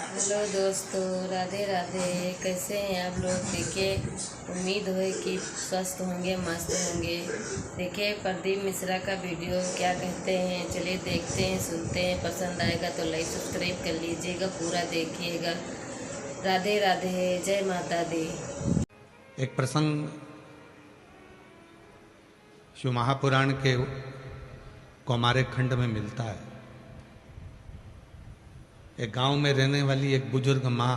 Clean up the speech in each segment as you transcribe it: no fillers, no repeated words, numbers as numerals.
Hello दोस्तों, राधे राधे। कैसे हैं आप लोग? देखिए, उम्मीद है कि स्वस्थ होंगे, मस्त होंगे। देखिए प्रदीप मिश्रा का वीडियो क्या कहते हैं, चलिए देखते हैं, सुनते हैं। पसंद आएगा तो लाइक सब्सक्राइब कर लीजिएगा, पूरा देखिएगा। राधे राधे, जय माता दी। एक प्रसंग शिव महापुराण के कौमारे खंड में मिलता है। एक गांव में रहने वाली एक बुजुर्ग माँ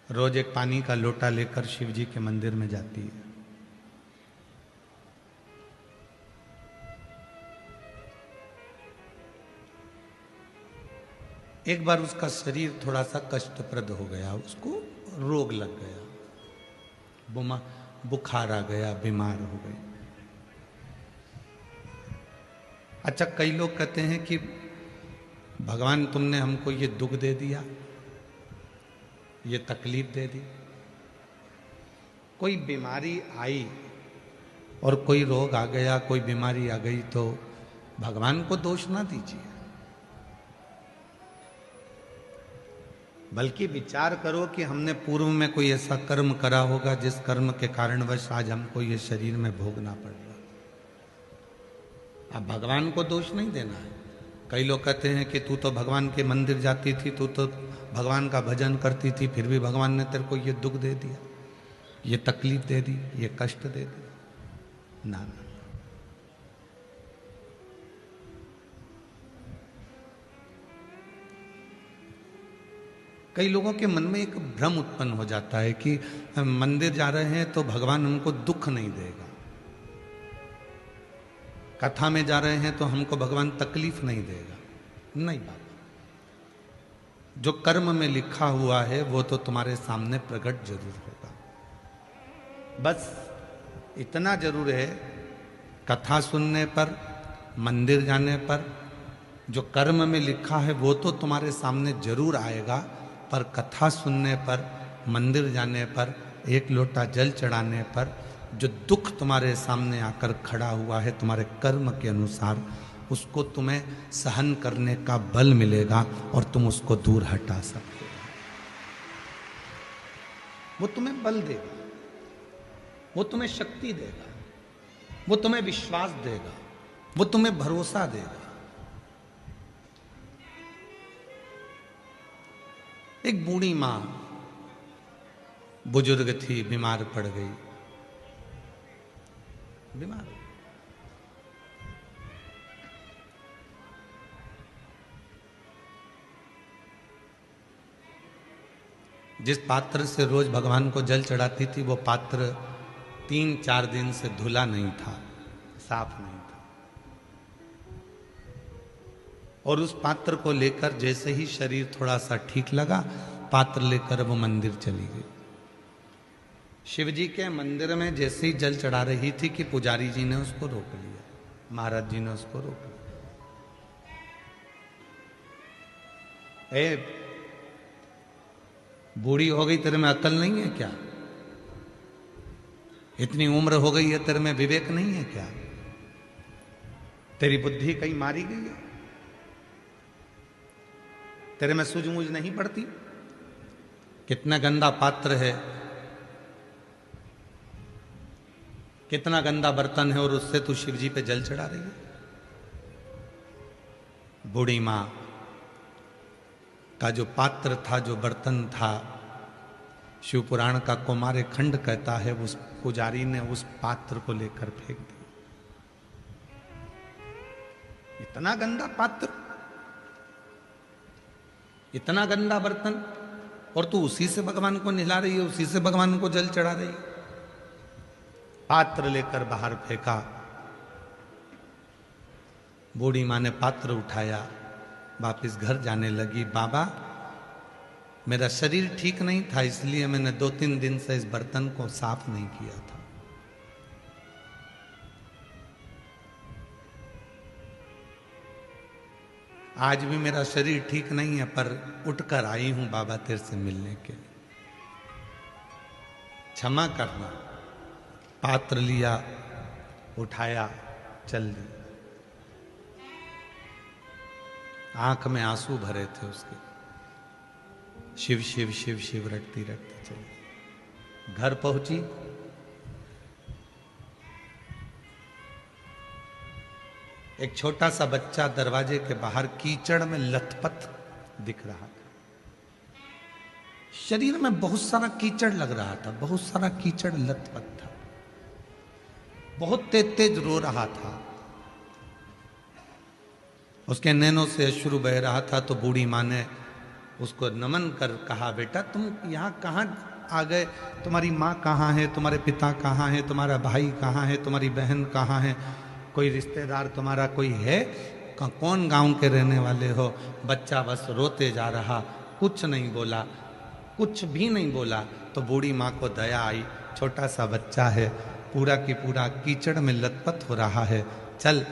रोज एक पानी का लोटा लेकर शिव जी के मंदिर में जाती है। एक बार उसका शरीर थोड़ा सा कष्टप्रद हो गया, उसको रोग लग गया, बुखार आ गया, बीमार हो गई। अच्छा, कई लोग कहते हैं कि भगवान तुमने हमको ये दुख दे दिया, ये तकलीफ दे दी। कोई बीमारी आई और कोई रोग आ गया, कोई बीमारी आ गई तो भगवान को दोष ना दीजिए, बल्कि विचार करो कि हमने पूर्व में कोई ऐसा कर्म करा होगा जिस कर्म के कारणवश आज हमको ये शरीर में भोगना पड़ रहा। अब भगवान को दोष नहीं देना है। कई लोग कहते हैं कि तू तो भगवान के मंदिर जाती थी, तू तो भगवान का भजन करती थी, फिर भी भगवान ने तेरे को ये दुख दे दिया, ये तकलीफ दे दी, ये कष्ट दे दी। ना, कई लोगों के मन में एक भ्रम उत्पन्न हो जाता है कि मंदिर जा रहे हैं तो भगवान हमको दुख नहीं देगा, कथा में जा रहे हैं तो हमको भगवान तकलीफ नहीं देगा। नहीं बाबा, जो कर्म में लिखा हुआ है वो तो तुम्हारे सामने प्रकट जरूर होगा। बस इतना जरूर है, कथा सुनने पर, मंदिर जाने पर जो कर्म में लिखा है वो तो तुम्हारे सामने जरूर आएगा, पर कथा सुनने पर, मंदिर जाने पर, एक लोटा जल चढ़ाने पर जो दुख तुम्हारे सामने आकर खड़ा हुआ है तुम्हारे कर्म के अनुसार, उसको तुम्हें सहन करने का बल मिलेगा और तुम उसको दूर हटा सकते हो। वो तुम्हें बल देगा, वो तुम्हें शक्ति देगा, वो तुम्हें विश्वास देगा, वो तुम्हें भरोसा देगा। एक बूढ़ी मां बुजुर्ग थी, बीमार पड़ गई, बीमार। जिस पात्र से रोज भगवान को जल चढ़ाती थी वो पात्र 3-4 दिन से धुला नहीं था, साफ नहीं था। और उस पात्र को लेकर जैसे ही शरीर थोड़ा सा ठीक लगा, पात्र लेकर वो मंदिर चली गई। शिव जी के मंदिर में जैसे ही जल चढ़ा रही थी कि पुजारी जी ने उसको रोक लिया, महाराज जी ने उसको रोक लिया। ए, बूढ़ी हो गई, तेरे में अकल नहीं है क्या? इतनी उम्र हो गई है, तेरे में विवेक नहीं है क्या? तेरी बुद्धि कहीं मारी गई है? तेरे में सूझबूझ नहीं पड़ती? कितना गंदा पात्र है, कितना गंदा बर्तन है और उससे तू शिव जी पे जल चढ़ा रही है। बूढ़ी मां का जो पात्र था, जो बर्तन था, शिव पुराण का कौमारे खंड कहता है उस पुजारी ने उस पात्र को लेकर फेंक दिया। इतना गंदा पात्र, इतना गंदा बर्तन, और तू उसी से भगवान को नहला रही है, उसी से भगवान को जल चढ़ा रही है। पात्र लेकर बाहर फेंका। बूढ़ी मां ने पात्र उठाया, वापिस घर जाने लगी। बाबा, मेरा शरीर ठीक नहीं था, इसलिए मैंने 2-3 दिन से इस बर्तन को साफ नहीं किया था। आज भी मेरा शरीर ठीक नहीं है, पर उठकर आई हूं बाबा तेरे से मिलने के लिए, क्षमा करना। पात्र लिया, उठाया, चल दी। आंख में आंसू भरे थे उसके। शिव शिव शिव शिव रटती रटती चली। घर पहुंची, एक छोटा सा बच्चा दरवाजे के बाहर कीचड़ में लथपथ दिख रहा था। शरीर में बहुत सारा कीचड़ लग रहा था, बहुत सारा कीचड़ लथपथ था, बहुत तेज तेज रो रहा था, उसके नैनों से अश्रु बह रहा था। तो बूढ़ी माँ ने उसको नमन कर कहा, बेटा तुम यहाँ कहाँ आ गए? तुम्हारी माँ कहाँ है? तुम्हारे पिता कहाँ है? तुम्हारा भाई कहाँ है? तुम्हारी बहन कहाँ है? कोई रिश्तेदार तुम्हारा कोई है? कौन गांव के रहने वाले हो? बच्चा बस रोते जा रहा, कुछ नहीं बोला, कुछ भी नहीं बोला। तो बूढ़ी माँ को दया आई, छोटा सा बच्चा है, पूरा की पूरा कीचड़ में लथपथ हो रहा है, चल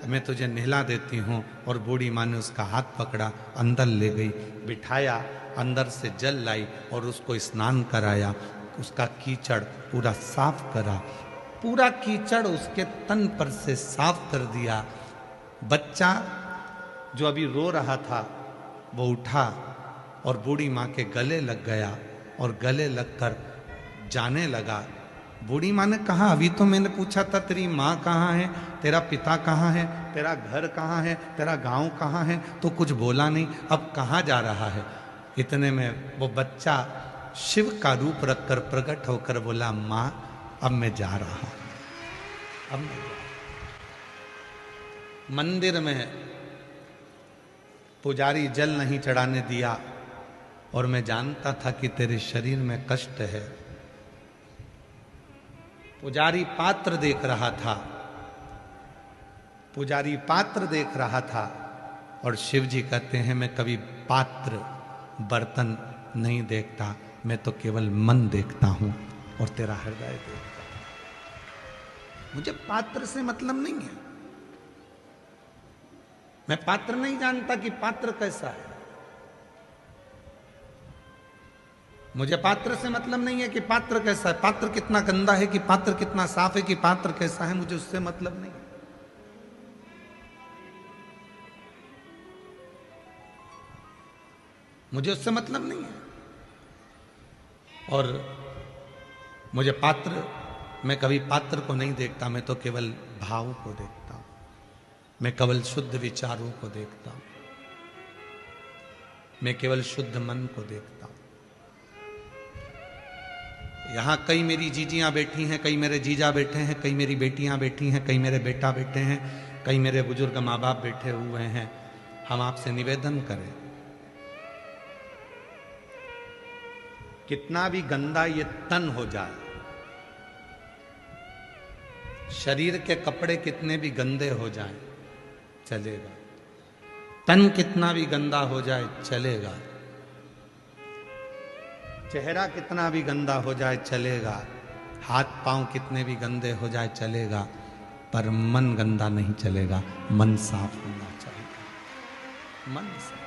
मैं तुझे नहला देती हूँ। और बूढ़ी माँ ने उसका हाथ पकड़ा, अंदर ले गई, बिठाया, अंदर से जल लाई और उसको स्नान कराया, उसका कीचड़ पूरा साफ करा, पूरा कीचड़ उसके तन पर से साफ कर दिया। बच्चा जो अभी रो रहा था वो उठा और बूढ़ी माँ के गले लग गया और गले लगकर जाने लगा। बूढ़ी माँ ने कहा, अभी तो मैंने पूछा था तेरी माँ कहाँ है, तेरा पिता कहाँ है, तेरा घर कहाँ है, तेरा गांव कहाँ है, तो कुछ बोला नहीं, अब कहाँ जा रहा है? इतने में वो बच्चा शिव का रूप रखकर प्रकट होकर बोला, माँ अब मैं जा रहा हूं, अब मैं जा रहा हूं। मंदिर में पुजारी जल नहीं चढ़ाने दिया और मैं जानता था कि तेरे शरीर में कष्ट है। पुजारी पात्र देख रहा था, पुजारी पात्र देख रहा था और शिव जी कहते हैं, मैं कभी पात्र बर्तन नहीं देखता, मैं तो केवल मन देखता हूं और तेरा हृदय देखता हूं। मुझे पात्र से मतलब नहीं है, मैं पात्र नहीं जानता कि पात्र कैसा है। मुझे पात्र से मतलब नहीं है कि पात्र कैसा है, पात्र कितना गंदा है, कि पात्र कितना साफ है, कि पात्र कैसा है, मुझे उससे मतलब नहीं। मुझे उससे मतलब नहीं है। और मुझे पात्र, मैं कभी पात्र को नहीं देखता, मैं तो केवल भाव को देखता हूं, मैं केवल शुद्ध विचारों को देखता हूं, मैं केवल शुद्ध मन को देखता हूं। यहां कई मेरी जीजियां बैठी हैं, कई मेरे जीजा बैठे हैं, कई मेरी बेटियां बैठी हैं, कई मेरे बेटा बैठे हैं, कई मेरे बुजुर्ग माँ बाप बैठे हुए हैं। हम आपसे निवेदन करें, कितना भी गंदा ये तन हो जाए, शरीर के कपड़े कितने भी गंदे हो जाएं, चलेगा। तन कितना भी गंदा हो जाए चलेगा, चेहरा कितना भी गंदा हो जाए चलेगा, हाथ पांव कितने भी गंदे हो जाए चलेगा, पर मन गंदा नहीं चलेगा। मन साफ होना चाहिए, मन साफ।